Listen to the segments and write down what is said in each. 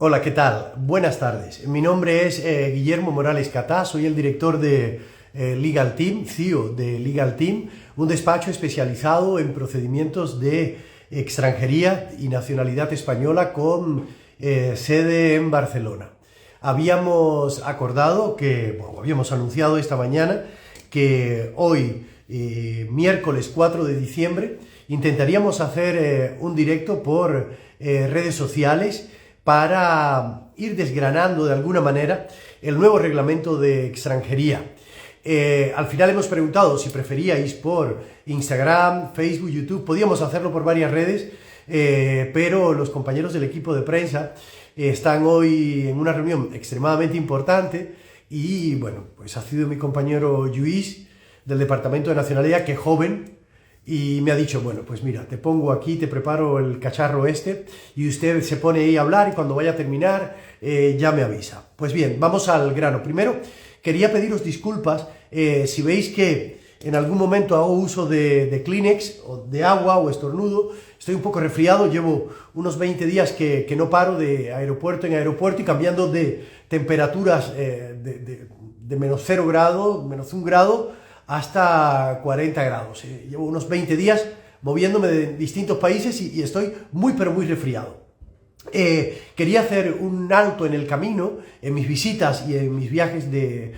Hola, ¿qué tal? Buenas tardes. Mi nombre es Guillermo Morales Catá, soy el director de Legal Team, CEO de Legal Team, un despacho especializado en procedimientos de extranjería y nacionalidad española con sede en Barcelona. Habíamos acordado habíamos anunciado esta mañana que hoy, miércoles 4 de diciembre, intentaríamos hacer un directo por redes sociales para ir desgranando de alguna manera el nuevo reglamento de extranjería. Al final hemos preguntado si preferíais por Instagram, Facebook, YouTube. Podíamos hacerlo por varias redes, pero los compañeros del equipo de prensa están hoy en una reunión extremadamente importante y bueno, pues ha sido mi compañero Lluís del Departamento de Nacionalidad, que es joven, y me ha dicho, bueno, pues mira, te pongo aquí, te preparo el cacharro y usted se pone ahí a hablar y cuando vaya a terminar ya me avisa. Pues bien, vamos al grano. Primero, quería pediros disculpas si veis que en algún momento hago uso de Kleenex o de agua o estornudo. Estoy un poco resfriado, llevo unos 20 días que no paro de aeropuerto en aeropuerto y cambiando de temperaturas de menos 0 grado, menos 1 grado, hasta 40 grados. Llevo unos 20 días moviéndome de distintos países y estoy muy pero muy resfriado. Quería hacer un alto en el camino, en mis visitas y en mis viajes que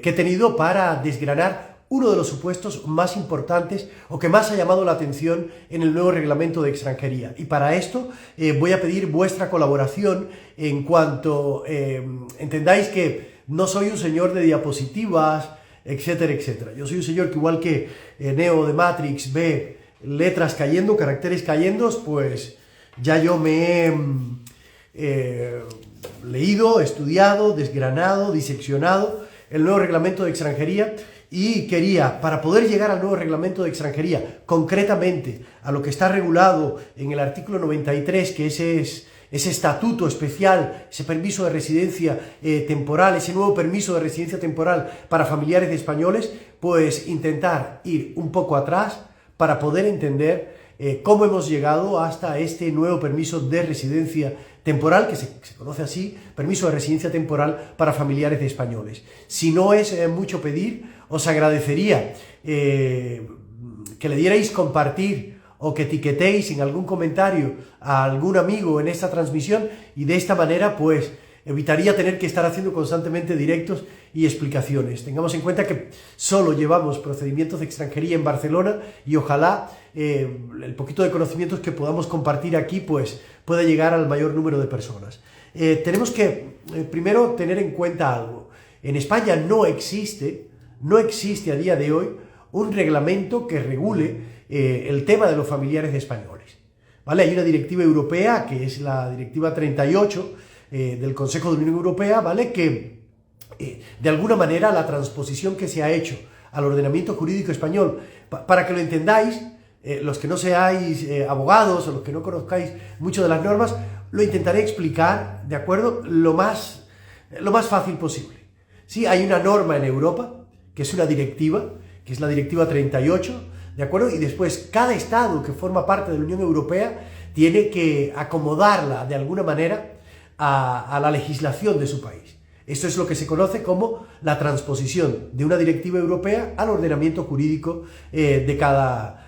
he tenido, para desgranar uno de los supuestos más importantes o que más ha llamado la atención en el nuevo reglamento de extranjería. Y para esto voy a pedir vuestra colaboración en cuanto entendáis que no soy un señor de diapositivas, etcétera, etcétera. Yo soy un señor que, igual que Neo de Matrix ve letras cayendo, caracteres cayendo, pues ya yo me he leído, estudiado, desgranado, diseccionado el nuevo reglamento de extranjería y quería, para poder llegar al nuevo reglamento de extranjería, concretamente a lo que está regulado en el artículo 93, que ese estatuto especial, ese permiso de residencia temporal, ese nuevo permiso de residencia temporal para familiares de españoles, pues intentar ir un poco atrás para poder entender cómo hemos llegado hasta este nuevo permiso de residencia temporal, que se conoce así, permiso de residencia temporal para familiares de españoles. Si no es mucho pedir, os agradecería que le dierais compartir o que etiquetéis en algún comentario a algún amigo en esta transmisión, y de esta manera pues evitaría tener que estar haciendo constantemente directos y explicaciones. Tengamos en cuenta que solo llevamos procedimientos de extranjería en Barcelona y ojalá el poquito de conocimientos que podamos compartir aquí pues pueda llegar al mayor número de personas. Tenemos que primero tener en cuenta algo. En España no existe a día de hoy un reglamento que regule el tema de los familiares de españoles, ¿vale? Hay una directiva europea, que es la directiva 38 del Consejo de la Unión Europea, ¿vale? Que de alguna manera la transposición que se ha hecho al ordenamiento jurídico español, para que lo entendáis, los que no seáis abogados o los que no conozcáis mucho de las normas, lo intentaré explicar, ¿de acuerdo?, lo más fácil posible. Sí, hay una norma en Europa, que es una directiva, que es la directiva 38, ¿de acuerdo? Y después cada estado que forma parte de la Unión Europea tiene que acomodarla de alguna manera a la legislación de su país. Esto es lo que se conoce como la transposición de una directiva europea al ordenamiento jurídico de cada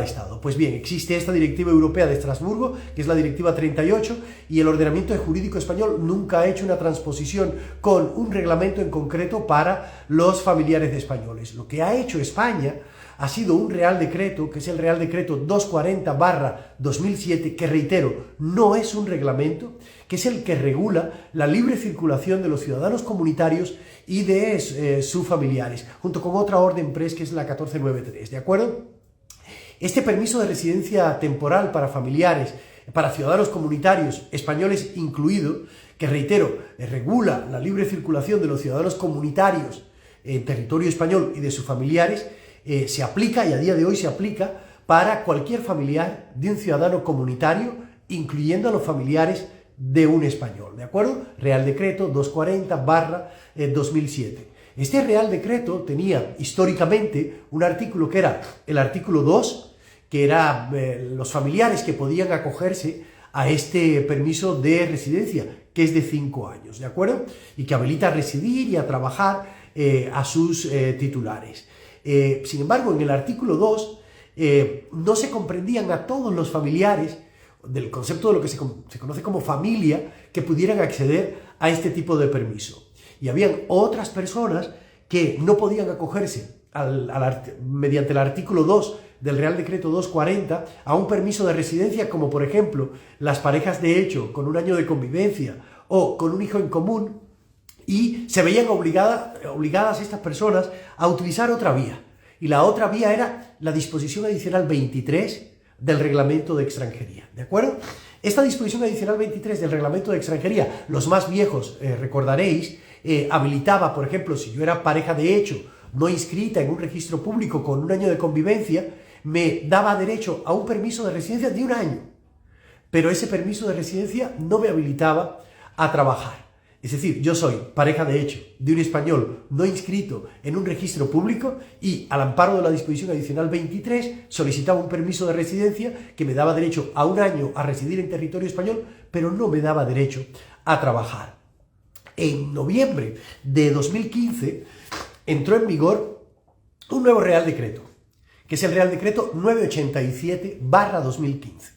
estado. Pues bien, existe esta directiva europea de Estrasburgo, que es la directiva 38, y el ordenamiento jurídico español nunca ha hecho una transposición con un reglamento en concreto para los familiares de españoles. Lo que ha hecho España ha sido un Real Decreto, que es el Real Decreto 240/2007, que, reitero, no es un reglamento, que es el que regula la libre circulación de los ciudadanos comunitarios y de sus familiares, junto con otra orden PRES, que es la 1493, ¿de acuerdo? Este permiso de residencia temporal para familiares, para ciudadanos comunitarios, españoles incluido, que, reitero, regula la libre circulación de los ciudadanos comunitarios en territorio español y de sus familiares, se aplica, y a día de hoy se aplica, para cualquier familiar de un ciudadano comunitario, incluyendo a los familiares de un español, ¿de acuerdo? Real Decreto 240/2007. Este Real Decreto tenía históricamente un artículo que era el artículo 2, que era los familiares que podían acogerse a este permiso de residencia, que es de 5 años, ¿de acuerdo? Y que habilita a residir y a trabajar a sus titulares. Sin embargo, en el artículo 2 no se comprendían a todos los familiares del concepto de lo que se conoce como familia que pudieran acceder a este tipo de permiso. Y habían otras personas que no podían acogerse mediante el artículo 2 del Real Decreto 240 a un permiso de residencia, como por ejemplo las parejas de hecho con un año de convivencia o con un hijo en común, y se veían obligadas estas personas a utilizar otra vía. Y la otra vía era la disposición adicional 23 del Reglamento de Extranjería, ¿de acuerdo? Esta disposición adicional 23 del Reglamento de Extranjería, los más viejos recordaréis, habilitaba, por ejemplo, si yo era pareja de hecho, no inscrita en un registro público con un año de convivencia, me daba derecho a un permiso de residencia de 1 año. Pero ese permiso de residencia no me habilitaba a trabajar. Es decir, yo soy pareja de hecho de un español no inscrito en un registro público y, al amparo de la disposición adicional 23, solicitaba un permiso de residencia que me daba derecho a 1 año a residir en territorio español, pero no me daba derecho a trabajar. En noviembre de 2015 entró en vigor un nuevo Real Decreto, que es el Real Decreto 987/2015.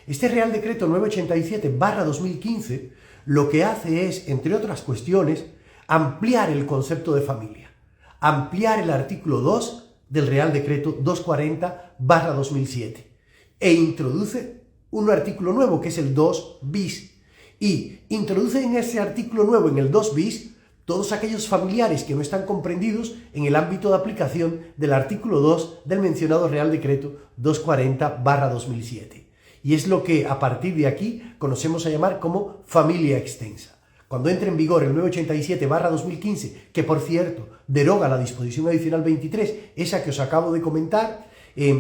Este Real Decreto 987/2015 lo que hace es, entre otras cuestiones, ampliar el concepto de familia, ampliar el artículo 2 del Real Decreto 240/2007 e introduce un artículo nuevo que es el 2 bis, y introduce en ese artículo nuevo, en el 2 bis, todos aquellos familiares que no están comprendidos en el ámbito de aplicación del artículo 2 del mencionado Real Decreto 240/2007. Y es lo que a partir de aquí conocemos a llamar como familia extensa. Cuando entre en vigor el 987/2015, que por cierto deroga la disposición adicional 23, esa que os acabo de comentar,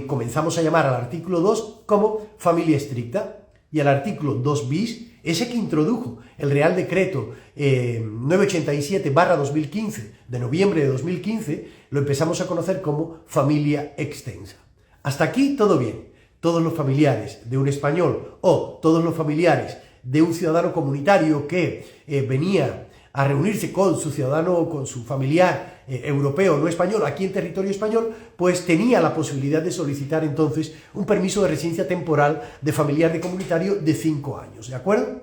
comenzamos a llamar al artículo 2 como familia estricta, y al artículo 2 bis, ese que introdujo el Real Decreto 987/2015 de noviembre de 2015, lo empezamos a conocer como familia extensa. Hasta aquí todo bien. Todos los familiares de un español o todos los familiares de un ciudadano comunitario que venía a reunirse con su ciudadano o con su familiar europeo no español aquí en territorio español, pues tenía la posibilidad de solicitar entonces un permiso de residencia temporal de familiar de comunitario de 5 años, ¿de acuerdo?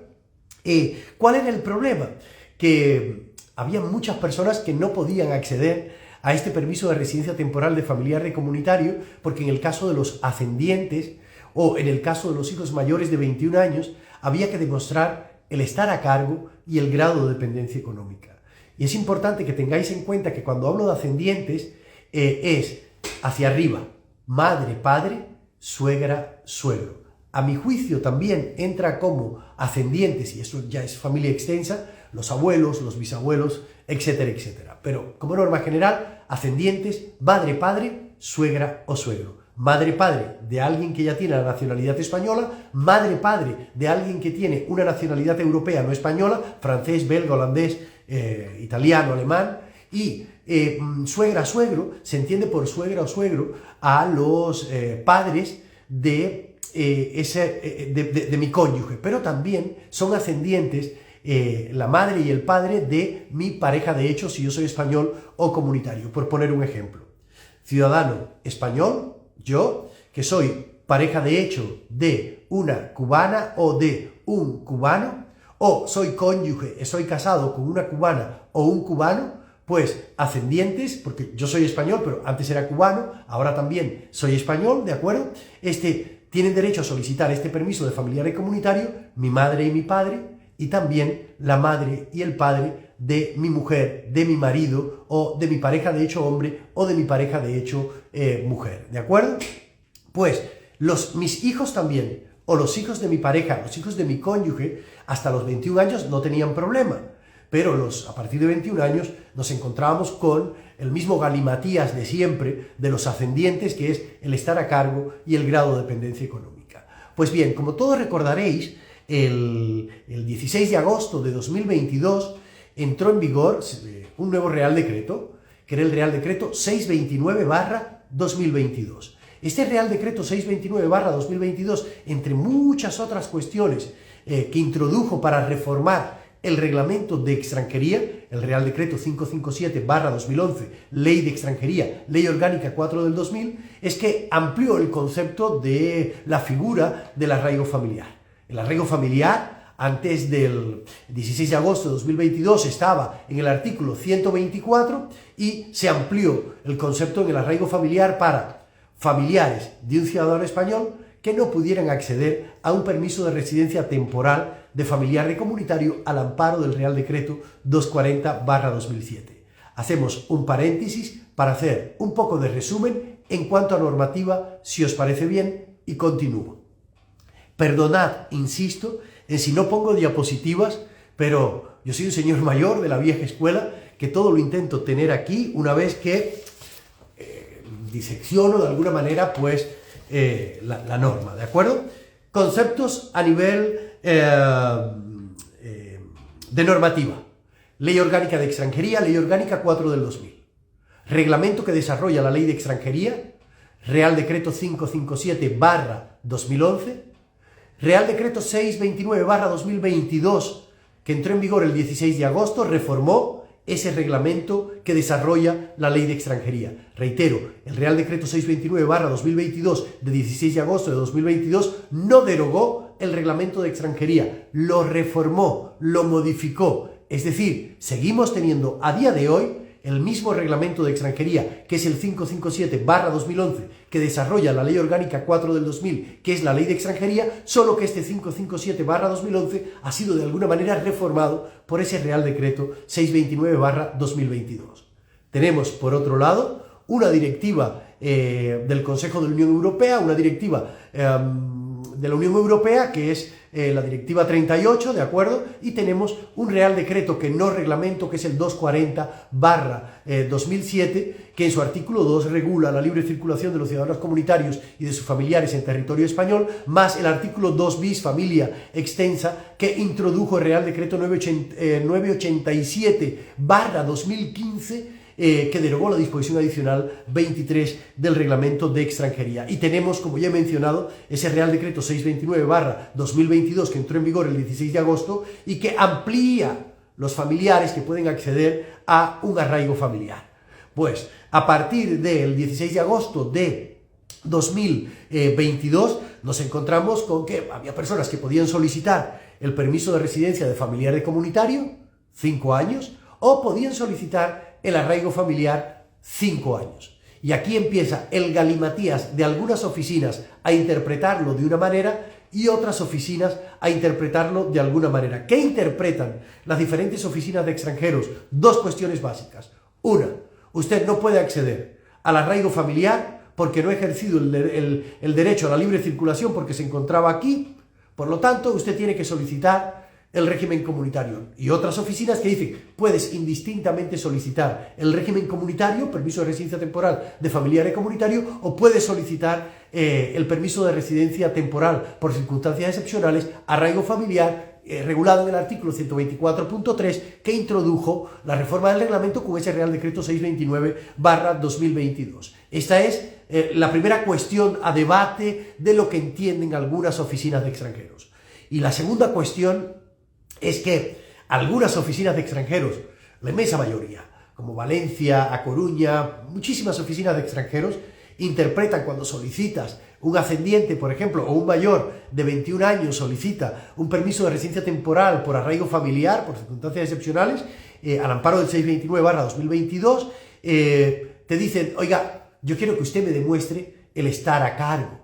¿Cuál era el problema? Que había muchas personas que no podían acceder a este permiso de residencia temporal de familiar de comunitario, porque en el caso de los ascendientes o en el caso de los hijos mayores de 21 años había que demostrar el estar a cargo y el grado de dependencia económica. Y es importante que tengáis en cuenta que cuando hablo de ascendientes es hacia arriba, madre, padre, suegra, suegro. A mi juicio también entra como ascendientes, y eso ya es familia extensa, los abuelos, los bisabuelos, etcétera, etcétera. Pero como norma general, ascendientes, madre, padre, suegra o suegro. Madre, padre de alguien que ya tiene la nacionalidad española, madre, padre de alguien que tiene una nacionalidad europea no española, francés, belga, holandés, italiano, alemán, y suegra, suegro, se entiende por suegra o suegro a los padres de mi cónyuge, pero también son ascendientes la madre y el padre de mi pareja de hecho si yo soy español o comunitario, por poner un ejemplo. Ciudadano español, yo, que soy pareja de hecho de una cubana o de un cubano, o soy cónyuge, soy casado con una cubana o un cubano, pues ascendientes, porque yo soy español, pero antes era cubano, ahora también soy español, ¿de acuerdo? Tienen derecho a solicitar este permiso de familiar y comunitario, mi madre y mi padre, y también la madre y el padre de mi mujer, de mi marido, o de mi pareja de hecho hombre, o de mi pareja de hecho mujer, ¿de acuerdo? Pues mis hijos también, o los hijos de mi pareja, los hijos de mi cónyuge, hasta los 21 años no tenían problema, pero a partir de 21 años nos encontrábamos con el mismo galimatías de siempre de los ascendientes, que es el estar a cargo y el grado de dependencia económica. Pues bien, como todos recordaréis, el 16 de agosto de 2022 entró en vigor un nuevo Real Decreto, que era el Real Decreto 629/2022. Este Real Decreto 629/2022, entre muchas otras cuestiones que introdujo para reformar el reglamento de extranjería, el Real Decreto 557/2011, Ley de Extranjería, Ley Orgánica 4 del 2000, es que amplió el concepto de la figura del arraigo familiar. El arraigo familiar, antes del 16 de agosto de 2022, estaba en el artículo 124 y se amplió el concepto en el arraigo familiar para familiares de un ciudadano español que no pudieran acceder a un permiso de residencia temporal de familiar de comunitario al amparo del Real Decreto 240/2007. Hacemos un paréntesis para hacer un poco de resumen en cuanto a normativa, si os parece bien, y continúo. Perdonad, insisto, en si no pongo diapositivas, pero yo soy un señor mayor de la vieja escuela que todo lo intento tener aquí una vez que disecciono de alguna manera pues la norma, ¿de acuerdo? Conceptos a nivel de normativa. Ley Orgánica de Extranjería, Ley Orgánica 4 del 2000. Reglamento que desarrolla la Ley de Extranjería, Real Decreto 557/2011, Real Decreto 629/2022, que entró en vigor el 16 de agosto, reformó ese reglamento que desarrolla la Ley de Extranjería. Reitero, el Real Decreto 629/2022 de 16 de agosto de 2022 no derogó el reglamento de extranjería, lo reformó, lo modificó. Es decir, seguimos teniendo a día de hoy el mismo reglamento de extranjería, que es el 557/2011, que desarrolla la Ley Orgánica 4 del 2000, que es la Ley de Extranjería, solo que este 557/2011 ha sido de alguna manera reformado por ese Real Decreto 629/2022. Tenemos, por otro lado, una directiva del Consejo de la Unión Europea, una directiva de la Unión Europea, que es la Directiva 38, ¿de acuerdo? Y tenemos un Real Decreto que no reglamento, que es el 240/2007, que en su artículo 2 regula la libre circulación de los ciudadanos comunitarios y de sus familiares en territorio español, más el artículo 2 bis, familia extensa, que introdujo el Real Decreto 987/2015, que derogó la disposición adicional 23 del reglamento de extranjería. Y tenemos, como ya he mencionado, ese Real Decreto 629/2022 que entró en vigor el 16 de agosto y que amplía los familiares que pueden acceder a un arraigo familiar. Pues a partir del 16 de agosto de 2022 nos encontramos con que había personas que podían solicitar el permiso de residencia de familiar de comunitario, 5 años, o podían solicitar el arraigo familiar, 5 años. Y aquí empieza el galimatías de algunas oficinas a interpretarlo de una manera y otras oficinas a interpretarlo de alguna manera. ¿Qué interpretan las diferentes oficinas de extranjeros? Dos cuestiones básicas. Una, usted no puede acceder al arraigo familiar porque no ha ejercido el derecho a la libre circulación porque se encontraba aquí, por lo tanto usted tiene que solicitar el régimen comunitario. Y otras oficinas que dicen, puedes indistintamente solicitar el régimen comunitario, permiso de residencia temporal de familiar comunitario, o puedes solicitar el permiso de residencia temporal por circunstancias excepcionales, arraigo familiar, regulado en el artículo 124.3, que introdujo la reforma del reglamento con ese Real Decreto 629/2022. Esta es la primera cuestión a debate de lo que entienden algunas oficinas de extranjeros. Y la segunda cuestión es que algunas oficinas de extranjeros, la inmensa mayoría, como Valencia, A Coruña, muchísimas oficinas de extranjeros, interpretan cuando solicitas un ascendiente, por ejemplo, o un mayor de 21 años solicita un permiso de residencia temporal por arraigo familiar, por circunstancias excepcionales, al amparo del 629/2022, te dicen, oiga, yo quiero que usted me demuestre el estar a cargo.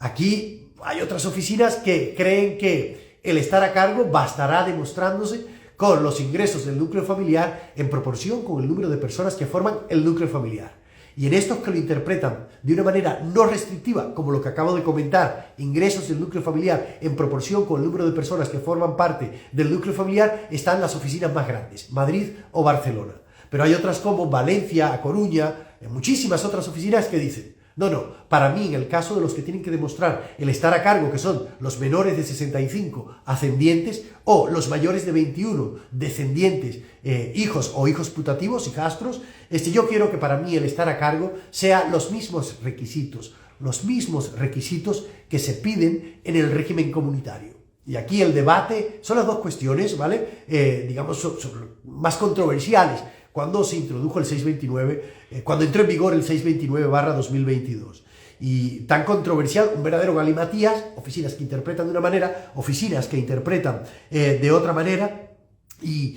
Aquí hay otras oficinas que creen que el estar a cargo bastará demostrándose con los ingresos del núcleo familiar en proporción con el número de personas que forman el núcleo familiar. Y en estos que lo interpretan de una manera no restrictiva, como lo que acabo de comentar, ingresos del núcleo familiar en proporción con el número de personas que forman parte del núcleo familiar, están las oficinas más grandes, Madrid o Barcelona. Pero hay otras como Valencia, A Coruña, muchísimas otras oficinas que dicen, No, no, para mí en el caso de los que tienen que demostrar el estar a cargo, que son los menores de 65 ascendientes o los mayores de 21 descendientes, hijos o hijos putativos, hijastros, yo quiero que para mí el estar a cargo sea los mismos requisitos que se piden en el régimen comunitario. Y aquí el debate son las dos cuestiones, ¿vale? Digamos, son más controversiales. Cuando se introdujo el 629, cuando entró en vigor el 629/2022. Y tan controversial, un verdadero galimatías, oficinas que interpretan de una manera, oficinas que interpretan de otra manera, y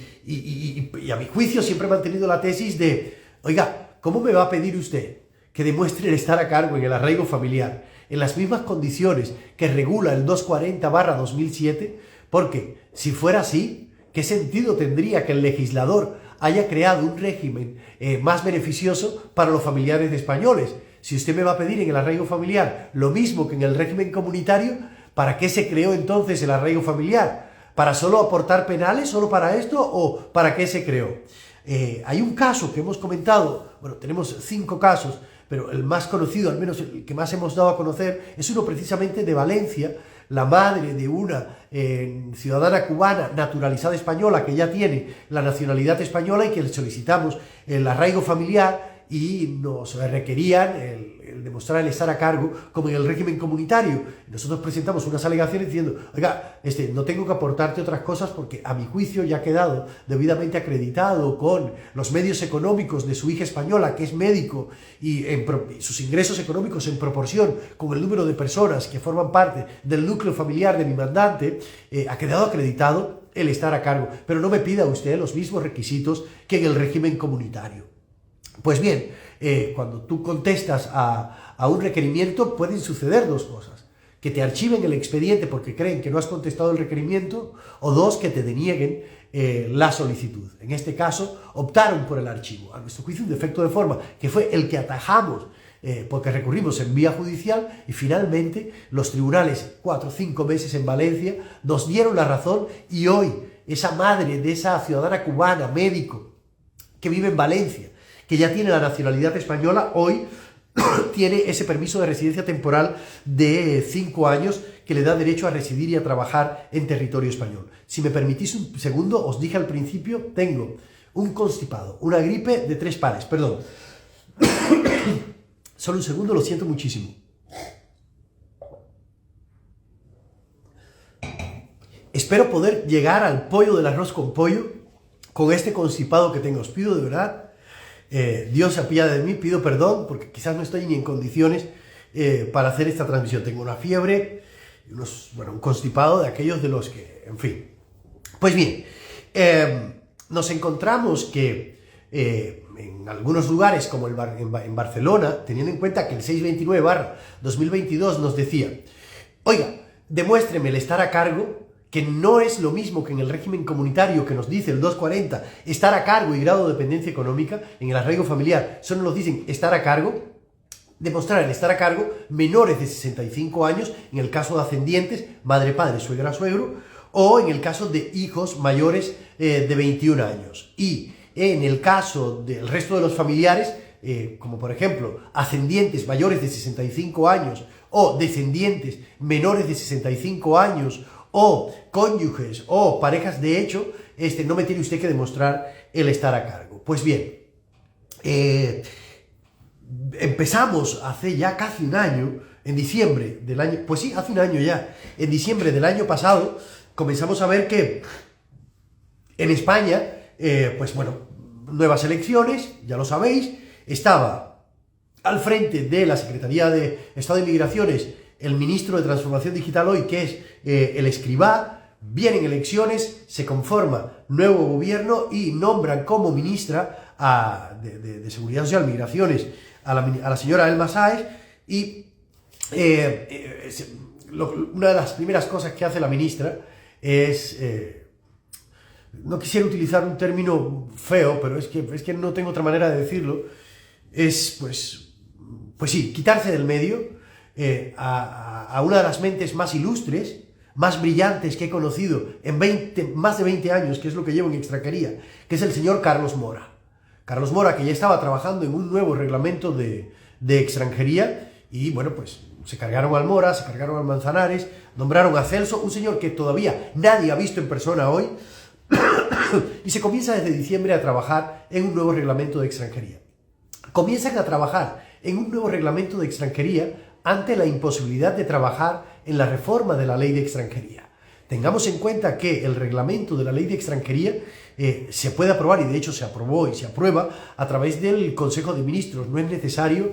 a mi juicio siempre he mantenido la tesis de, oiga, ¿cómo me va a pedir usted que demuestre el estar a cargo en el arraigo familiar en las mismas condiciones que regula el 240/2007? Porque si fuera así, ¿qué sentido tendría que el legislador haya creado un régimen más beneficioso para los familiares de españoles? Si usted me va a pedir en el arraigo familiar lo mismo que en el régimen comunitario, ¿para qué se creó entonces el arraigo familiar? ¿Para solo aportar penales, solo para esto, o para qué se creó? Hay un caso que hemos comentado, bueno, tenemos 5 casos, pero el más conocido, al menos el que más hemos dado a conocer, es uno precisamente de Valencia, la madre de una ciudadana cubana naturalizada española que ya tiene la nacionalidad española y que le solicitamos el arraigo familiar y nos requerían el demostrar el estar a cargo como en el régimen comunitario. Nosotros presentamos unas alegaciones diciendo, oiga, no tengo que aportarte otras cosas porque a mi juicio ya ha quedado debidamente acreditado con los medios económicos de su hija española, que es médico, y sus ingresos económicos en proporción con el número de personas que forman parte del núcleo familiar de mi mandante, ha quedado acreditado el estar a cargo. Pero no me pida usted los mismos requisitos que en el régimen comunitario. Pues bien, cuando tú contestas a un requerimiento pueden suceder dos cosas: que te archiven el expediente porque creen que no has contestado el requerimiento, o dos, que te denieguen la solicitud. En este caso, optaron por el archivo. A nuestro juicio, un defecto de forma, que fue el que atajamos porque recurrimos en vía judicial, y finalmente los tribunales, 4 o 5 meses en Valencia, nos dieron la razón, y hoy esa madre de esa ciudadana cubana, médico, que vive en Valencia, que ya tiene la nacionalidad española, hoy tiene ese permiso de residencia temporal de 5 años que le da derecho a residir y a trabajar en territorio español. Si me permitís un segundo, os dije al principio, tengo un constipado, una gripe de 3 pares, perdón. Solo un segundo, lo siento muchísimo. Espero poder llegar al pollo del arroz con pollo con este constipado que tengo. Os pido de verdad, Dios se apiade de mí, pido perdón porque quizás no estoy ni en condiciones para hacer esta transmisión. Tengo una fiebre, un constipado de aquellos de los que, en fin. Pues bien, nos encontramos que en algunos lugares como en Barcelona, teniendo en cuenta que el 629/2022 nos decía, oiga, demuéstreme el estar a cargo, que no es lo mismo que en el régimen comunitario que nos dice el 240, estar a cargo y grado de dependencia económica. En el arraigo familiar solo nos dicen estar a cargo, demostrar el estar a cargo menores de 65 años, en el caso de ascendientes, madre, padre, suegra, suegro, o en el caso de hijos mayores de 21 años. Y en el caso del resto de los familiares, como por ejemplo ascendientes mayores de 65 años o descendientes menores de 65 años, o cónyuges o parejas de hecho, no me tiene usted que demostrar el estar a cargo. Pues bien, empezamos hace ya casi un año, en diciembre del año, pues sí, hace un año ya, en diciembre del año pasado, comenzamos a ver que en España, nuevas elecciones, ya lo sabéis, estaba al frente de la Secretaría de Estado de Migraciones el ministro de Transformación Digital hoy, que es el Escrivá. Vienen elecciones, se conforma nuevo gobierno y nombran como ministra de Seguridad Social, Migraciones, a la señora Elma Sáez, y una de las primeras cosas que hace la ministra es, no quisiera utilizar un término feo, pero es que no tengo otra manera de decirlo, es pues sí, quitarse del medio a una de las mentes más ilustres, más brillantes que he conocido en más de 20 años, que es lo que llevo en extranjería, que es el señor Carlos Mora. Carlos Mora, que ya estaba trabajando en un nuevo reglamento de de Extranjería y, bueno, pues se cargaron al Mora, se cargaron al Manzanares, nombraron a Celso, un señor que todavía nadie ha visto en persona hoy, y se comienza desde diciembre a trabajar en un nuevo reglamento de Extranjería. Comienzan a trabajar en un nuevo reglamento de Extranjería ante la imposibilidad de trabajar en la reforma de la ley de Extranjería. Tengamos en cuenta que el reglamento de la ley de Extranjería se puede aprobar, y de hecho se aprobó y se aprueba a través del Consejo de Ministros. No es necesario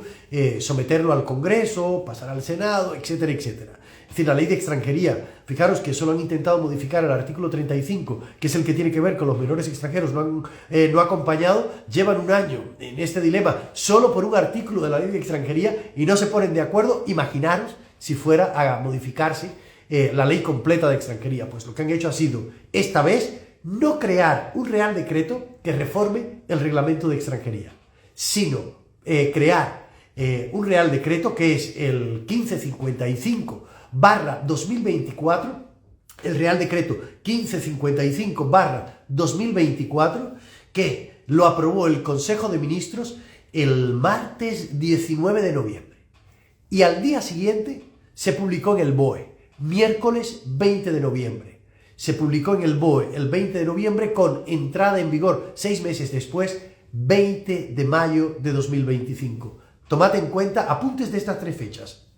someterlo al Congreso, pasar al Senado, etcétera, etcétera. Es decir, la ley de Extranjería, fijaros que solo han intentado modificar el artículo 35, que es el que tiene que ver con los menores extranjeros no acompañados, llevan un año en este dilema solo por un artículo de la ley de Extranjería y no se ponen de acuerdo. Imaginaros si fuera a modificarse la ley completa de Extranjería. Pues lo que han hecho ha sido, esta vez, no crear un Real Decreto que reforme el reglamento de Extranjería, sino crear un Real Decreto que es el 1555/2024, el Real Decreto 1555/2024, que lo aprobó el Consejo de Ministros el martes 19 de noviembre. Y al día siguiente se publicó en el BOE, miércoles 20 de noviembre. Se publicó en el BOE el 20 de noviembre con entrada en vigor 6 meses después, 20 de mayo de 2025. Tomad en cuenta apuntes de estas 3 fechas.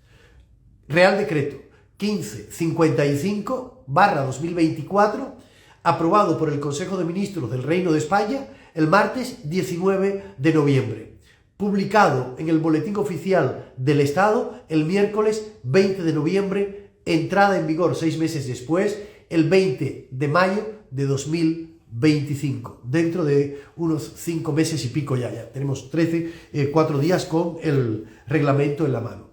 Real Decreto 1555/2024, aprobado por el Consejo de Ministros del Reino de España el martes 19 de noviembre. Publicado en el Boletín Oficial del Estado el miércoles 20 de noviembre, entrada en vigor 6 meses después, el 20 de mayo de 2025. Dentro de unos 5 meses y pico ya tenemos 4 días con el reglamento en la mano.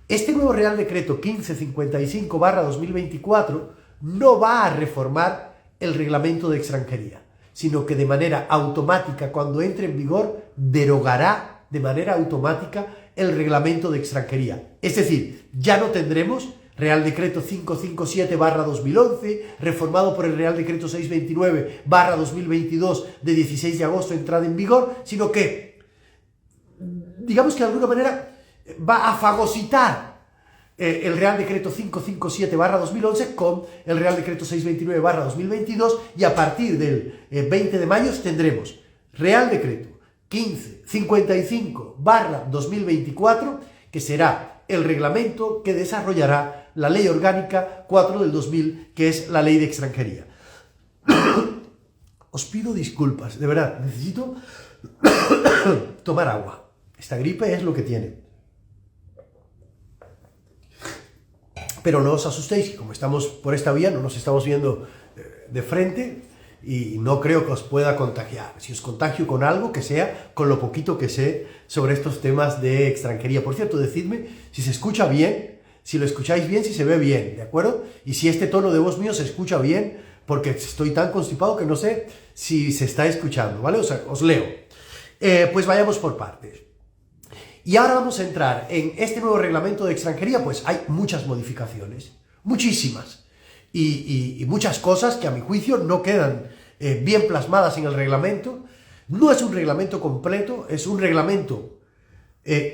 Este nuevo Real Decreto 1555/2024 no va a reformar el reglamento de Extranjería, sino que de manera automática, cuando entre en vigor, derogará de manera automática el reglamento de Extranjería. Es decir, ya no tendremos Real Decreto 557/2011, reformado por el Real Decreto 629/2022 de 16 de agosto, entrada en vigor, sino que, digamos que de alguna manera, va a fagocitar el Real Decreto 557/2011 con el Real Decreto 629/2022, y a partir del 20 de mayo tendremos Real Decreto 1555/2024, que será el reglamento que desarrollará la Ley Orgánica 4 del 2000, que es la Ley de Extranjería. Os pido disculpas, de verdad, necesito tomar agua. Esta gripe es lo que tiene. Pero no os asustéis, que como estamos por esta vía, no nos estamos viendo de frente y no creo que os pueda contagiar. Si os contagio con algo, que sea con lo poquito que sé sobre estos temas de extranjería. Por cierto, decidme si se escucha bien, si lo escucháis bien, si se ve bien, ¿de acuerdo? Y si este tono de voz mío se escucha bien, porque estoy tan constipado que no sé si se está escuchando, ¿vale? O sea, os leo. Pues vayamos por partes. Y ahora vamos a entrar en este nuevo reglamento de extranjería. Pues hay muchas modificaciones, muchísimas, y muchas cosas que a mi juicio no quedan bien plasmadas en el reglamento. No es un reglamento completo, es un reglamento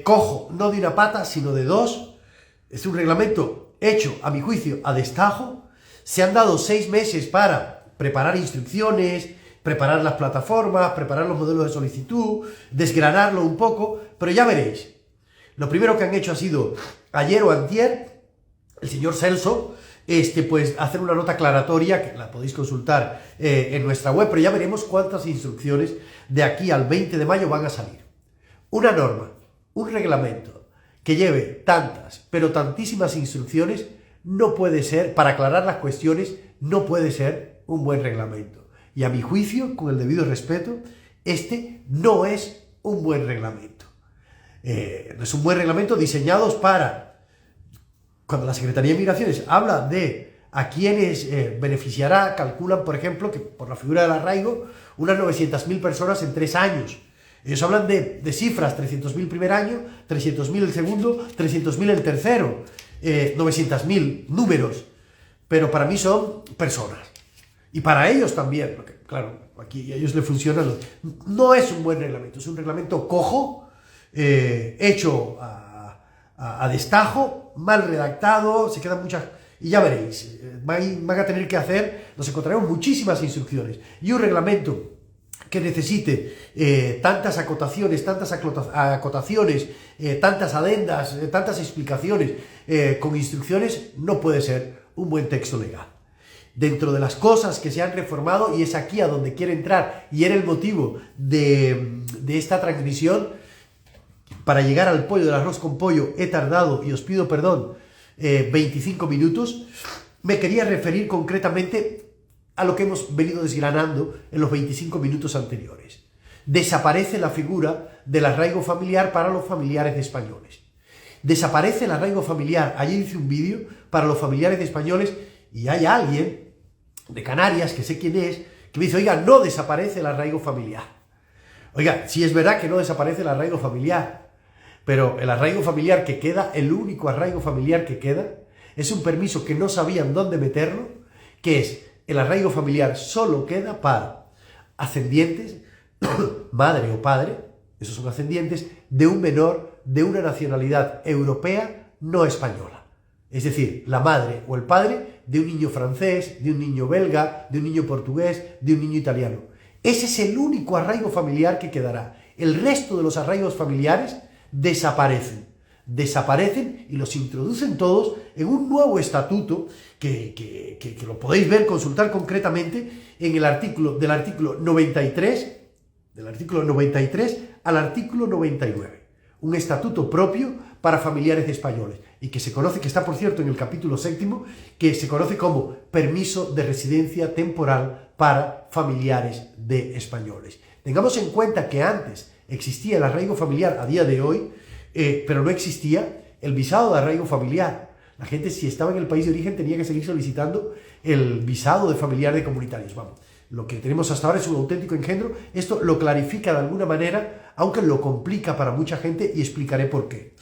cojo, no de una pata, sino de dos. Es un reglamento hecho, a mi juicio, a destajo. Se han dado 6 meses para preparar instrucciones, preparar las plataformas, preparar los modelos de solicitud, desgranarlo un poco, pero ya veréis. Lo primero que han hecho ha sido, ayer o antier, el señor Celso, pues hacer una nota aclaratoria, que la podéis consultar en nuestra web, pero ya veremos cuántas instrucciones de aquí al 20 de mayo van a salir. Una norma, un reglamento que lleve tantas, pero tantísimas instrucciones, no puede ser, para aclarar las cuestiones, no puede ser un buen reglamento. Y a mi juicio, con el debido respeto, este no es un buen reglamento. No es un buen reglamento diseñado para, cuando la Secretaría de Migraciones habla de a quienes beneficiará, calculan, por ejemplo, que por la figura del arraigo, unas 900.000 personas en 3 años. Ellos hablan de cifras, 300.000 primer año, 300.000 el segundo, 300.000 el tercero, 900.000 números, pero para mí son personas. Y para ellos también, porque claro, aquí a ellos le funciona. No es un buen reglamento, es un reglamento cojo, hecho a destajo, mal redactado, se quedan muchas... Y ya veréis, van a tener que hacer, nos encontraremos muchísimas instrucciones y un reglamento que necesite tantas acotaciones, tantas adendas, tantas explicaciones con instrucciones, no puede ser un buen texto legal. Dentro de las cosas que se han reformado, y es aquí a donde quiero entrar, y era el motivo de esta transmisión, para llegar al pollo del arroz con pollo he tardado, y os pido perdón, 25 minutos, me quería referir concretamente a lo que hemos venido desgranando en los 25 minutos anteriores. Desaparece la figura del arraigo familiar para los familiares de españoles. Desaparece el arraigo familiar. Ayer hice un vídeo para los familiares de españoles y hay alguien de Canarias, que sé quién es, que me dice, oiga, no desaparece el arraigo familiar. Oiga, sí es verdad que no desaparece el arraigo familiar, pero el arraigo familiar que queda, el único arraigo familiar que queda, es un permiso que no sabían dónde meterlo, que es el arraigo familiar solo queda para ascendientes, madre o padre, esos son ascendientes, de un menor de una nacionalidad europea no española. Es decir, la madre o el padre de un niño francés, de un niño belga, de un niño portugués, de un niño italiano. Ese es el único arraigo familiar que quedará. El resto de los arraigos familiares desaparecen y los introducen todos en un nuevo estatuto que lo podéis ver, consultar concretamente en el artículo, del artículo 93 al artículo 99. Un estatuto propio para familiares españoles y que se conoce, que está por cierto en el capítulo 7, que se conoce como permiso de residencia temporal para familiares de españoles. Tengamos en cuenta que antes existía el arraigo familiar a día de hoy, pero no existía el visado de arraigo familiar. La gente, si estaba en el país de origen, tenía que seguir solicitando el visado de familiar de comunitarios. Vamos, lo que tenemos hasta ahora es un auténtico engendro. Esto lo clarifica de alguna manera, aunque lo complica para mucha gente, y explicaré por qué.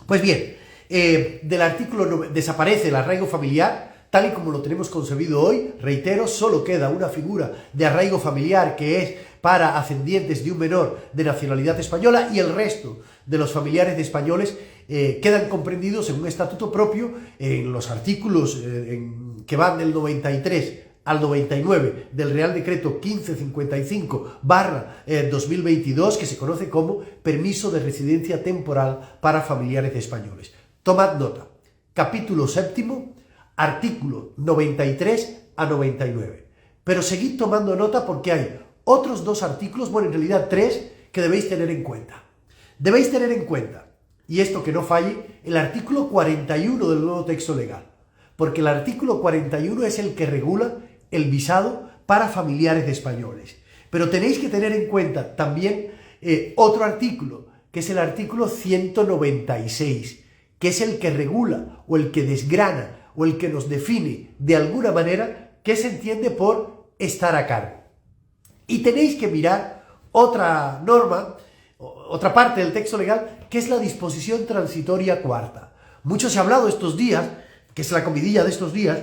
Pues bien, del artículo desaparece el arraigo familiar, tal y como lo tenemos concebido hoy. Reitero, solo queda una figura de arraigo familiar que es para ascendientes de un menor de nacionalidad española, y el resto de los familiares de españoles quedan comprendidos en un estatuto propio en los artículos que van del 93 al 99 del Real Decreto 1555/2022, que se conoce como permiso de residencia temporal para familiares de españoles. Tomad nota, capítulo 7, artículo 93 a 99. Pero seguid tomando nota porque hay otros 2 artículos, bueno, en realidad 3, que debéis tener en cuenta. Debéis tener en cuenta, y esto que no falle, el artículo 41 del nuevo texto legal, porque el artículo 41 es el que regula el visado para familiares de españoles. Pero tenéis que tener en cuenta también otro artículo, que es el artículo 196, que es el que regula o el que desgrana o el que nos define de alguna manera qué se entiende por estar a cargo. Y tenéis que mirar otra norma, otra parte del texto legal, que es la disposición transitoria cuarta. Mucho se ha hablado estos días, que es la comidilla de estos días,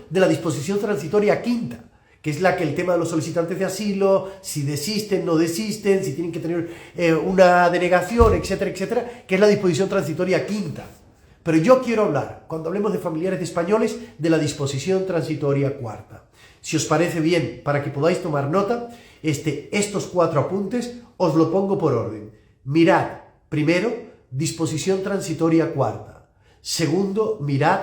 de la disposición transitoria quinta, que es la que el tema de los solicitantes de asilo, si desisten, no desisten, si tienen que tener una denegación, etcétera, etcétera, que es la disposición transitoria quinta. Pero yo quiero hablar, cuando hablemos de familiares de españoles, de la disposición transitoria cuarta. Si os parece bien, para que podáis tomar nota, estos 4 apuntes os lo pongo por orden. Mirad, primero, disposición transitoria cuarta. Segundo, mirad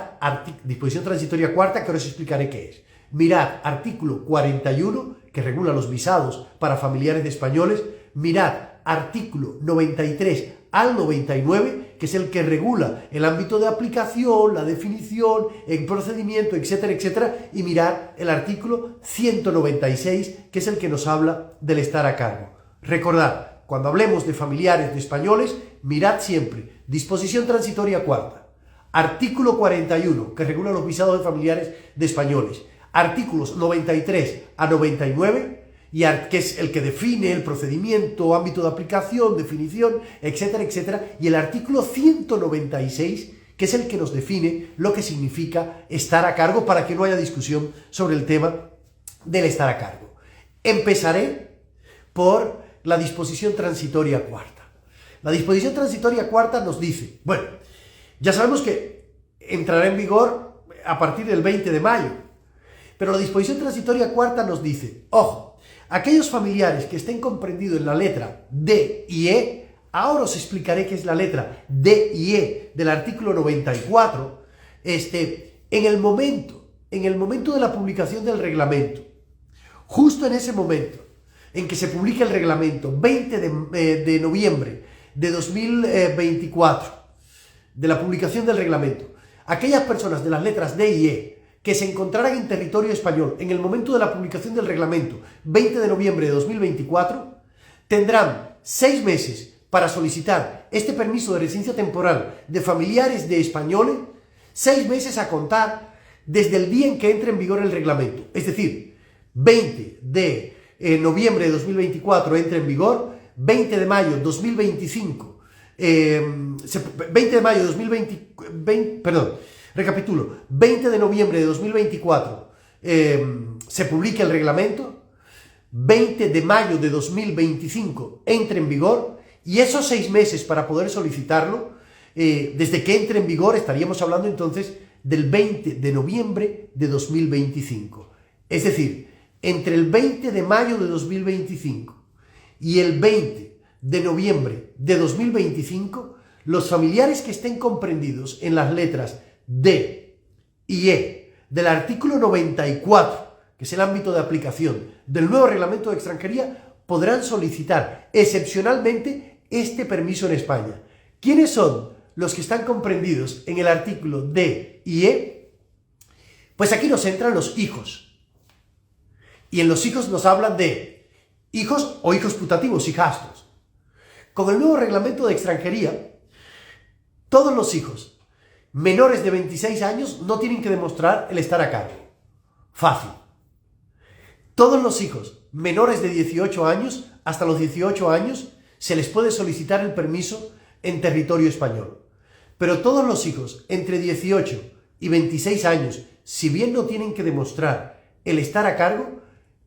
disposición transitoria cuarta, que ahora os explicaré qué es. Mirad artículo 41, que regula los visados para familiares de españoles. Mirad artículo 93 al 99, que es el que regula el ámbito de aplicación, la definición, el procedimiento, etcétera, etcétera. Y mirad el artículo 196, que es el que nos habla del estar a cargo. Recordad, cuando hablemos de familiares de españoles, mirad siempre disposición transitoria cuarta, artículo 41, que regula los visados de familiares de españoles, artículos 93 a 99, que es el que define el procedimiento, ámbito de aplicación, definición, etcétera, etcétera, y el artículo 196, que es el que nos define lo que significa estar a cargo, para que no haya discusión sobre el tema del estar a cargo. Empezaré por la disposición transitoria cuarta. La disposición transitoria cuarta nos dice, bueno, ya sabemos que entrará en vigor a partir del 20 de mayo, pero la disposición transitoria cuarta nos dice, ojo, aquellos familiares que estén comprendidos en la letra D y E, ahora os explicaré qué es la letra D y E del artículo 94, en el momento de la publicación del reglamento, justo en ese momento en que se publica el reglamento, 20 de noviembre de 2024, de la publicación del reglamento, aquellas personas de las letras D y E que se encontraran en territorio español en el momento de la publicación del reglamento, 20 de noviembre de 2024, tendrán 6 meses para solicitar este permiso de residencia temporal de familiares de españoles, 6 meses a contar desde el día en que entre en vigor el reglamento. Es decir, 20 de noviembre de 2024 entra en vigor, 20 de mayo de 2025, 20 de mayo de 20 de noviembre de 2024 se publica el reglamento, 20 de mayo de 2025 entra en vigor, y esos 6 meses para poder solicitarlo, desde que entre en vigor, estaríamos hablando entonces del 20 de noviembre de 2025. Es decir, entre el 20 de mayo de 2025 y el 20 de noviembre de 2025, los familiares que estén comprendidos en las letras D y E del artículo 94, que es el ámbito de aplicación del nuevo reglamento de extranjería, podrán solicitar excepcionalmente este permiso en España. ¿Quiénes son los que están comprendidos en el artículo D y E? Pues aquí nos entran los hijos. Y en los hijos nos hablan de hijos o hijos putativos, hijastros. Con el nuevo reglamento de extranjería, todos los hijos menores de 26 años no tienen que demostrar el estar a cargo. Fácil. Todos los hijos menores de 18 años, hasta los 18 años, se les puede solicitar el permiso en territorio español. Pero todos los hijos entre 18 y 26 años, si bien no tienen que demostrar el estar a cargo,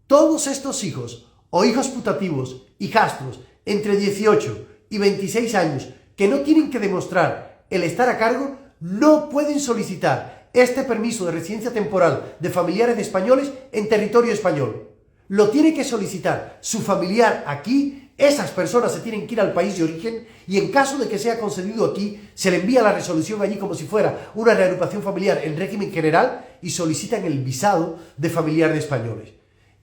todos estos hijos o hijos putativos, hijastros, entre 18 y 26 años, que no tienen que demostrar el estar a cargo, no pueden solicitar este permiso de residencia temporal de familiares de españoles en territorio español. Lo tiene que solicitar su familiar aquí, esas personas se tienen que ir al país de origen y en caso de que sea concedido aquí, se le envía la resolución allí como si fuera una reagrupación familiar en régimen general y solicitan el visado de familiar de españoles.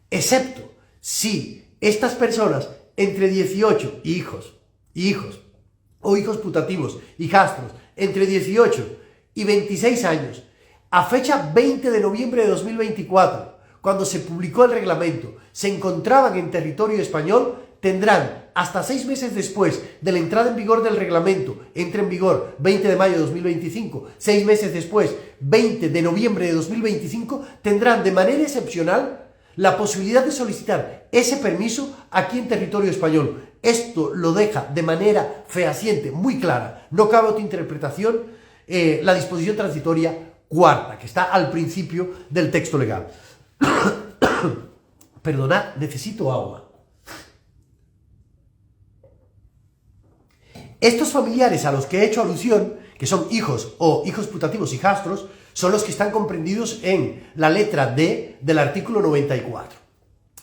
Excepto si estas personas entre 18 hijos o hijos putativos, hijastros, entre 18 y 26 años, a fecha 20 de noviembre de 2024, cuando se publicó el reglamento, se encontraban en territorio español, tendrán hasta 6 meses después de la entrada en vigor del reglamento, entra en vigor 20 de mayo de 2025, 6 meses después, 20 de noviembre de 2025, tendrán de manera excepcional la posibilidad de solicitar ese permiso aquí en territorio español. Esto lo deja de manera fehaciente, muy clara, no cabe otra interpretación, la disposición transitoria cuarta, que está al principio del texto legal. Perdonad, necesito agua. Estos familiares a los que he hecho alusión, que son hijos o hijos putativos, hijastros, son los que están comprendidos en la letra D del artículo 94.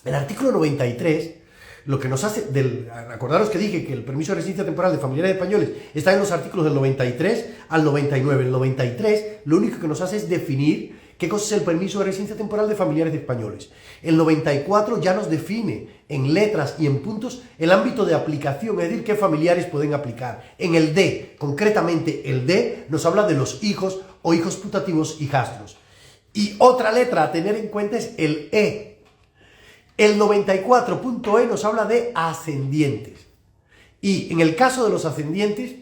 El artículo 93, lo que nos hace, acordaros que dije que el permiso de residencia temporal de familiares españoles está en los artículos del 93 al 99. El 93 lo único que nos hace es definir qué cosa es el permiso de residencia temporal de familiares españoles. El 94 ya nos define en letras y en puntos el ámbito de aplicación, es decir, qué familiares pueden aplicar. En el D, concretamente el D, nos habla de los hijos o hijos putativos hijastros. Y otra letra a tener en cuenta es el E. El 94.E nos habla de ascendientes. Y en el caso de los ascendientes,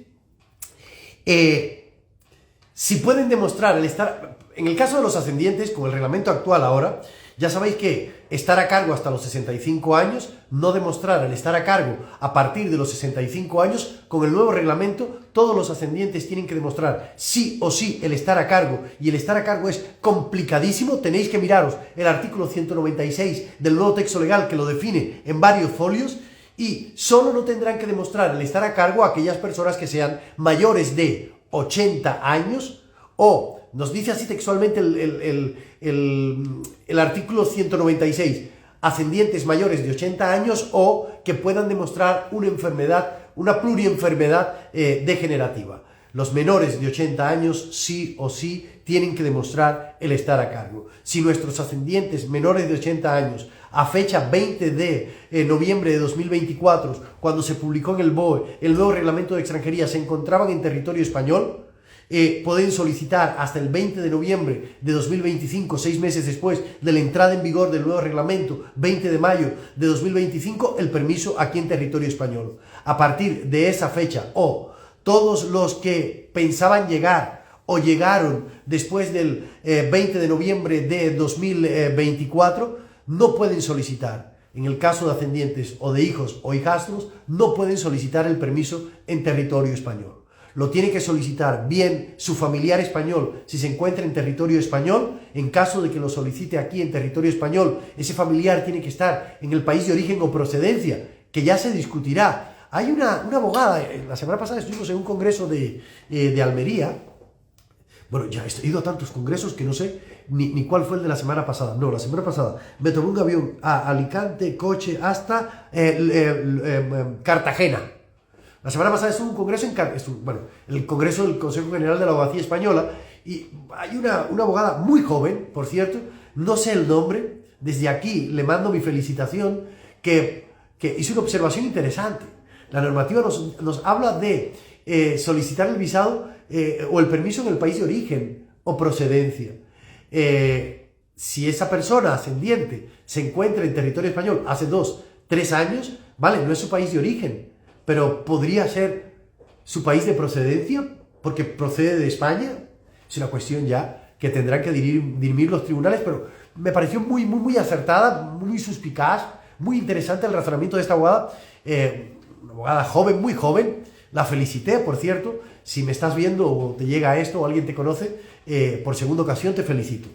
si pueden demostrar el estar... En el caso de los ascendientes, con el reglamento actual ahora, ya sabéis que estar a cargo hasta los 65 años, no demostrar el estar a cargo a partir de los 65 años, con el nuevo reglamento, todos los ascendientes tienen que demostrar sí o sí el estar a cargo, y el estar a cargo es complicadísimo, tenéis que miraros el artículo 196 del nuevo texto legal que lo define en varios folios, Y solo no tendrán que demostrar el estar a cargo a aquellas personas que sean mayores de 80 años o, nos dice así textualmente el artículo 196, ascendientes mayores de 80 años o que puedan demostrar una enfermedad, una plurienfermedad degenerativa. Los menores de 80 años sí o sí tienen que demostrar el estar a cargo. Si nuestros ascendientes menores de 80 años a fecha 20 de noviembre de 2024, cuando se publicó en el BOE el nuevo reglamento de extranjería, se encontraban en territorio español, pueden solicitar hasta el 20 de noviembre de 2025, 6 meses después de la entrada en vigor del nuevo reglamento, 20 de mayo de 2025, el permiso aquí en territorio español. A partir de esa fecha, o todos los que pensaban llegar o llegaron después del 20 de noviembre de 2024, no pueden solicitar. En el caso de ascendientes o de hijos o hijastros, no pueden solicitar el permiso en territorio español. Lo tiene que solicitar bien su familiar español si se encuentra en territorio español. En caso de que lo solicite aquí en territorio español, ese familiar tiene que estar en el país de origen o procedencia, que ya se discutirá. Hay una abogada, la semana pasada estuvimos en un congreso de Almería. Bueno, ya he ido a tantos congresos que no sé ni cuál fue el de la semana pasada. No, la semana pasada me tomé un avión a Alicante, coche, hasta Cartagena. La semana pasada estuve en un congreso el Congreso del Consejo General de la Abogacía Española, y hay una abogada muy joven, por cierto, no sé el nombre, desde aquí le mando mi felicitación, que hizo una observación interesante. La normativa nos habla de solicitar el visado o el permiso en el país de origen o procedencia. Si esa persona ascendiente se encuentra en territorio español hace 2, 3 años, vale, no es su país de origen, pero podría ser su país de procedencia, porque procede de España. Es una cuestión ya que tendrán que dirimir los tribunales, pero me pareció muy acertada, muy suspicaz, muy interesante el razonamiento de esta abogada, una abogada joven, muy joven. La felicité, por cierto. Si me estás viendo o te llega esto o alguien te conoce, por segunda ocasión te felicito.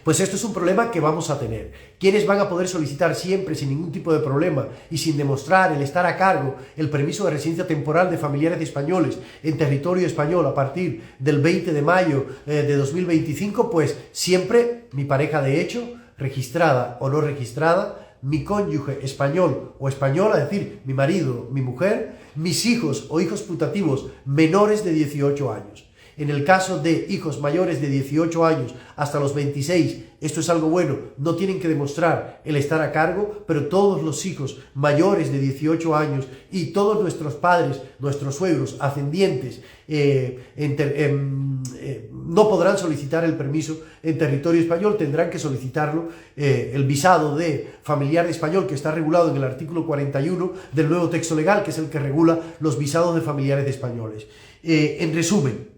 Pues esto es un problema que vamos a tener. ¿Quiénes van a poder solicitar siempre, sin ningún tipo de problema y sin demostrar el estar a cargo, el permiso de residencia temporal de familiares de españoles en territorio español a partir del 20 de mayo de 2025? Pues siempre mi pareja de hecho, registrada o no registrada, mi cónyuge español o española, es decir, mi marido, mi mujer, mis hijos o hijos putativos menores de 18 años. En el caso de hijos mayores de 18 años hasta los 26, esto es algo bueno, no tienen que demostrar el estar a cargo, pero todos los hijos mayores de 18 años y todos nuestros padres, nuestros suegros, ascendientes, no podrán solicitar el permiso en territorio español, tendrán que solicitarlo, el visado de familiar español, que está regulado en el artículo 41 del nuevo texto legal, que es el que regula los visados de familiares de españoles. En resumen,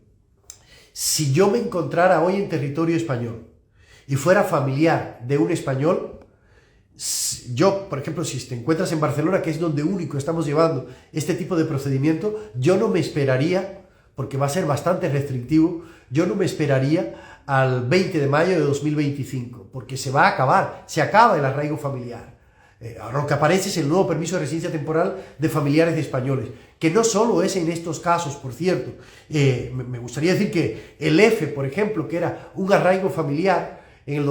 si yo me encontrara hoy en territorio español y fuera familiar de un español, yo, por ejemplo, si te encuentras en Barcelona, que es donde único estamos llevando este tipo de procedimiento, yo no me esperaría, porque va a ser bastante restrictivo, yo no me esperaría al 20 de mayo de 2025, porque se acaba el arraigo familiar. Ahora lo que aparece es el nuevo permiso de residencia temporal de familiares de españoles, que no solo es en estos casos, por cierto. Me gustaría decir que el F, por ejemplo, que era un arraigo familiar, el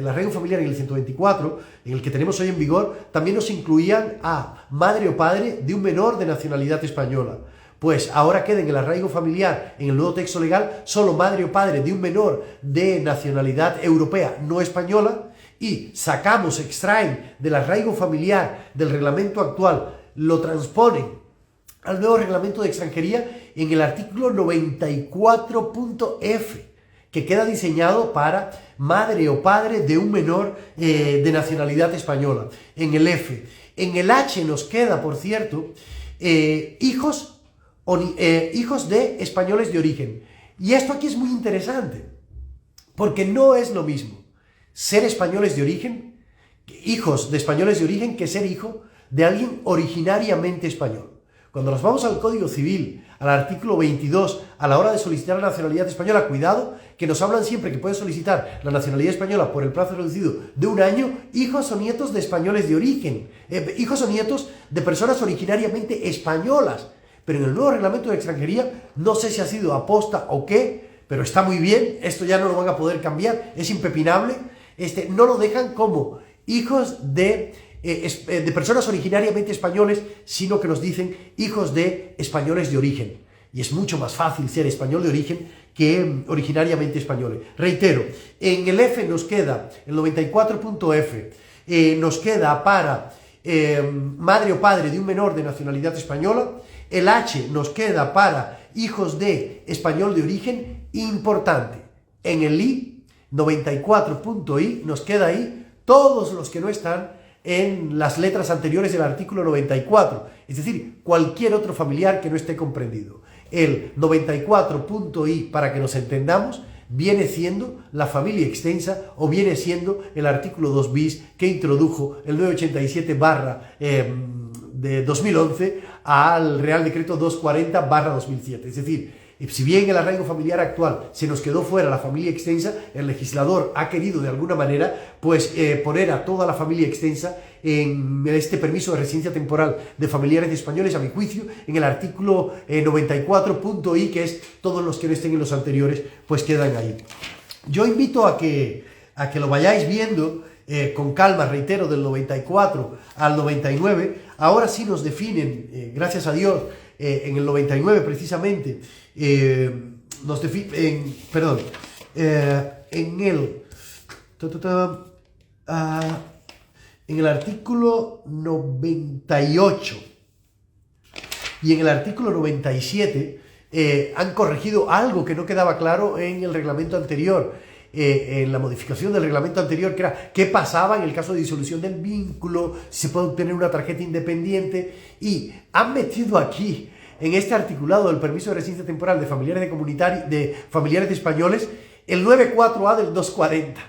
arraigo familiar en el 124, en el que tenemos hoy en vigor, también nos incluían a madre o padre de un menor de nacionalidad española. Pues ahora queda en el arraigo familiar, en el nuevo texto legal, solo madre o padre de un menor de nacionalidad europea no española, y extraen del arraigo familiar del reglamento actual, lo transponen al nuevo reglamento de extranjería en el artículo 94.f, que queda diseñado para madre o padre de un menor de nacionalidad española, en el F. En el H nos queda, por cierto, hijos de españoles de origen. Y esto aquí es muy interesante, porque no es lo mismo ser españoles de origen, hijos de españoles de origen, que ser hijo de alguien originariamente español. Cuando nos vamos al Código Civil, al artículo 22, a la hora de solicitar la nacionalidad española, cuidado, que nos hablan siempre que pueden solicitar la nacionalidad española por el plazo reducido de 1 año, hijos o nietos de españoles de origen, hijos o nietos de personas originariamente españolas. Pero en el nuevo reglamento de extranjería, no sé si ha sido aposta o qué, pero está muy bien, esto ya no lo van a poder cambiar, es impepinable, no lo dejan como hijos de personas originariamente españoles, sino que nos dicen hijos de españoles de origen. Y es mucho más fácil ser español de origen que originariamente español. Reitero, en el F nos queda, el 94.F, nos queda para madre o padre de un menor de nacionalidad española. El H nos queda para hijos de español de origen. Importante, en el I, 94.I, nos queda ahí todos los que no están en las letras anteriores del artículo 94, es decir, cualquier otro familiar que no esté comprendido. El 94.I, para que nos entendamos, viene siendo la familia extensa o viene siendo el artículo 2 bis que introdujo el 987 de 2011 al Real Decreto 240/2007. Es decir, si bien el arraigo familiar actual se nos quedó fuera la familia extensa, el legislador ha querido de alguna manera pues poner a toda la familia extensa en este permiso de residencia temporal de familiares españoles, a mi juicio, en el artículo 94.I, que es todos los que no estén en los anteriores, pues quedan ahí. Yo invito a que lo vayáis viendo con calma, reitero, del 94 al 99. Ahora sí nos definen, gracias a Dios, en el 99 precisamente, nos definen, perdón, en el artículo 98 y en el artículo 97 han corregido algo que no quedaba claro en el reglamento anterior, en la modificación del reglamento anterior, que era qué pasaba en el caso de disolución del vínculo, si se puede obtener una tarjeta independiente, y han metido aquí, en este articulado del permiso de residencia temporal de familiares de familiares de españoles, el 94A del 240.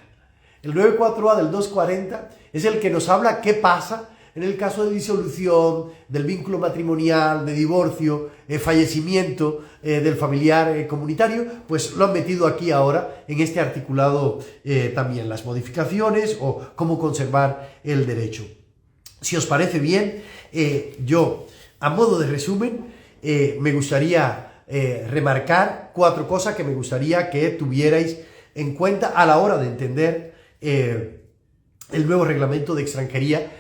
El 94A del 240 es el que nos habla qué pasa en el caso de disolución, del vínculo matrimonial, de divorcio, fallecimiento del familiar comunitario. Pues lo han metido aquí ahora en este articulado también, las modificaciones o cómo conservar el derecho. Si os parece bien, yo, a modo de resumen, me gustaría remarcar 4 cosas que me gustaría que tuvierais en cuenta a la hora de entender el nuevo reglamento de extranjería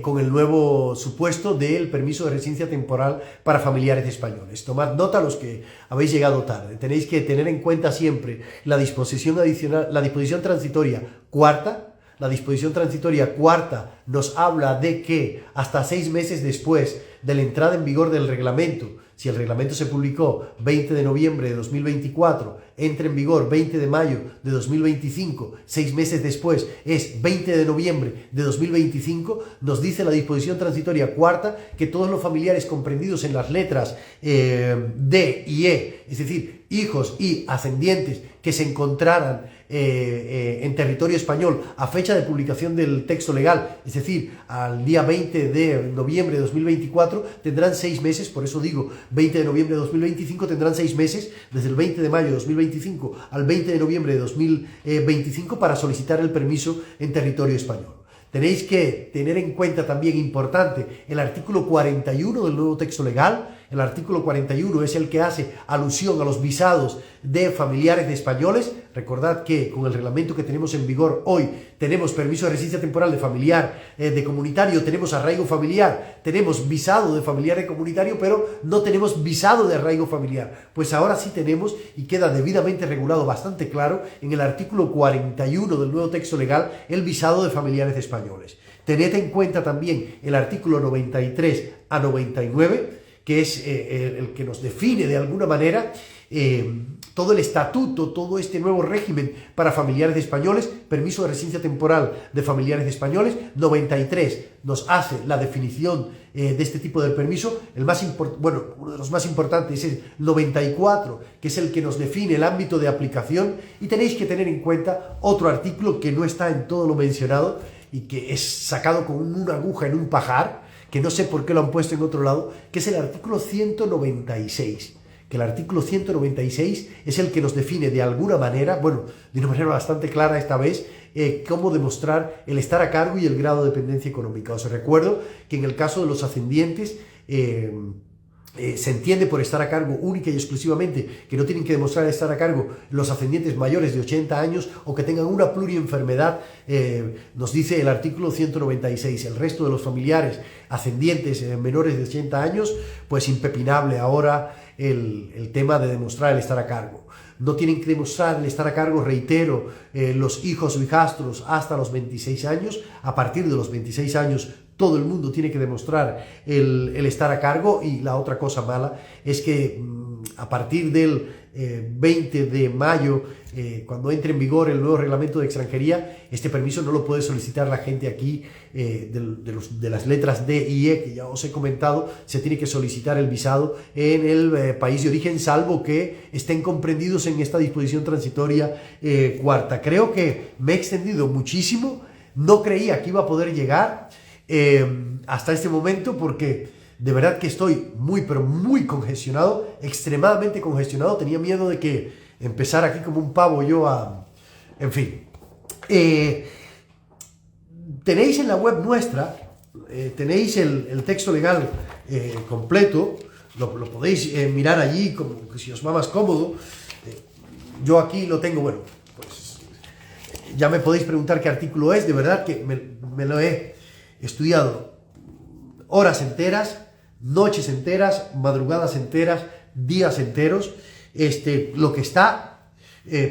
con el nuevo supuesto del permiso de residencia temporal para familiares españoles. Tomad nota los que habéis llegado tarde. Tenéis que tener en cuenta siempre la disposición adicional, la disposición transitoria cuarta. La disposición transitoria cuarta nos habla de que hasta 6 meses después de la entrada en vigor del reglamento, si el reglamento se publicó 20 de noviembre de 2024, entra en vigor 20 de mayo de 2025, 6 meses después es 20 de noviembre de 2025, nos dice la disposición transitoria cuarta que todos los familiares comprendidos en las letras D y E, es decir, hijos y ascendientes que se encontraran en territorio español a fecha de publicación del texto legal, es decir, al día 20 de noviembre de 2024, tendrán 6 meses, por eso digo 20 de noviembre de 2025, tendrán 6 meses, desde el 20 de mayo de 2025 al 20 de noviembre de 2025, para solicitar el permiso en territorio español. Tenéis que tener en cuenta también, importante, el artículo 41 del nuevo texto legal. El artículo 41 es el que hace alusión a los visados de familiares de españoles. Recordad que con el reglamento que tenemos en vigor hoy tenemos permiso de residencia temporal de familiar de comunitario, tenemos arraigo familiar, tenemos visado de familiar de comunitario, pero no tenemos visado de arraigo familiar. Pues ahora sí tenemos, y queda debidamente regulado, bastante claro, en el artículo 41 del nuevo texto legal, el visado de familiares de españoles. Tened en cuenta también el artículo 93 a 99, que es el que nos define de alguna manera todo el estatuto, todo este nuevo régimen para familiares de españoles, permiso de residencia temporal de familiares de españoles. 93 nos hace la definición de este tipo de permiso. Uno de los más importantes es el 94, que es el que nos define el ámbito de aplicación, y tenéis que tener en cuenta otro artículo que no está en todo lo mencionado y que es sacado con una aguja en un pajar, que no sé por qué lo han puesto en otro lado, que es el artículo 196. que el artículo 196 es el que nos define de alguna manera, bueno, de una manera bastante clara esta vez, cómo demostrar el estar a cargo y el grado de dependencia económica. Os recuerdo que en el caso de los ascendientes, se entiende por estar a cargo única y exclusivamente que no tienen que demostrar estar a cargo los ascendientes mayores de 80 años o que tengan una plurienfermedad, nos dice el artículo 196. El resto de los familiares ascendientes menores de 80 años, pues impepinable ahora el tema de demostrar el estar a cargo. No tienen que demostrar el estar a cargo, reitero, los hijos o hijastros hasta los 26 años. A partir de los 26 años todo el mundo tiene que demostrar el estar a cargo. Y la otra cosa mala es que a partir del 20 de mayo, cuando entre en vigor el nuevo reglamento de extranjería, este permiso no lo puede solicitar la gente aquí de las letras D y E, que ya os he comentado. Se tiene que solicitar el visado en el país de origen, salvo que estén comprendidos en esta disposición transitoria cuarta. Creo que me he extendido muchísimo, no creía que iba a poder llegar hasta este momento, porque de verdad que estoy muy, pero muy congestionado, extremadamente congestionado. Tenía miedo de que empezara aquí como un pavo yo a... En fin. Tenéis en la web nuestra, tenéis el texto legal completo, lo podéis mirar allí, como si os va más cómodo. Yo aquí lo tengo, bueno, pues ya me podéis preguntar qué artículo es. De verdad que me lo he estudiado horas enteras, noches enteras, madrugadas enteras, días enteros. Lo que está,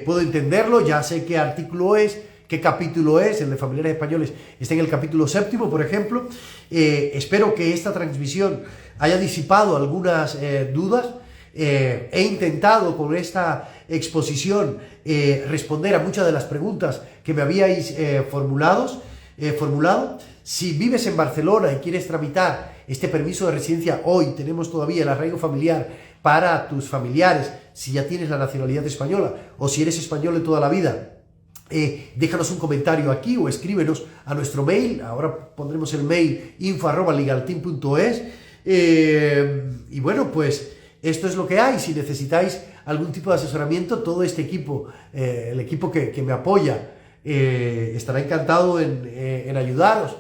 puedo entenderlo, ya sé qué artículo es, qué capítulo es. El de familiares españoles está en el capítulo 7, por ejemplo. Espero que esta transmisión haya disipado algunas dudas. He intentado con esta exposición responder a muchas de las preguntas que me habíais formulado. Si vives en Barcelona y quieres tramitar este permiso de residencia hoy, tenemos todavía el arraigo familiar para tus familiares, si ya tienes la nacionalidad española o si eres español de toda la vida. Déjanos un comentario aquí o escríbenos a nuestro mail. Ahora pondremos el mail info@legalteam.es. Y bueno, pues esto es lo que hay. Si necesitáis algún tipo de asesoramiento, todo este equipo, el equipo que me apoya, estará encantado en ayudaros.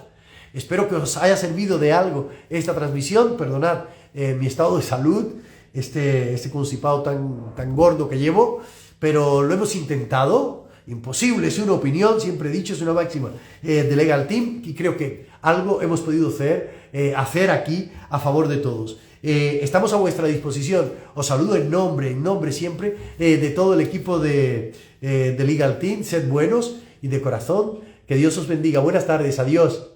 Espero que os haya servido de algo esta transmisión. Perdonad mi estado de salud, este constipado tan gordo que llevo, pero lo hemos intentado. Imposible, es una opinión, siempre he dicho, es una máxima de Legal Team, y creo que algo hemos podido hacer aquí a favor de todos. Estamos a vuestra disposición. Os saludo en nombre siempre de todo el equipo de Legal Team. Sed buenos y de corazón. Que Dios os bendiga. Buenas tardes. Adiós.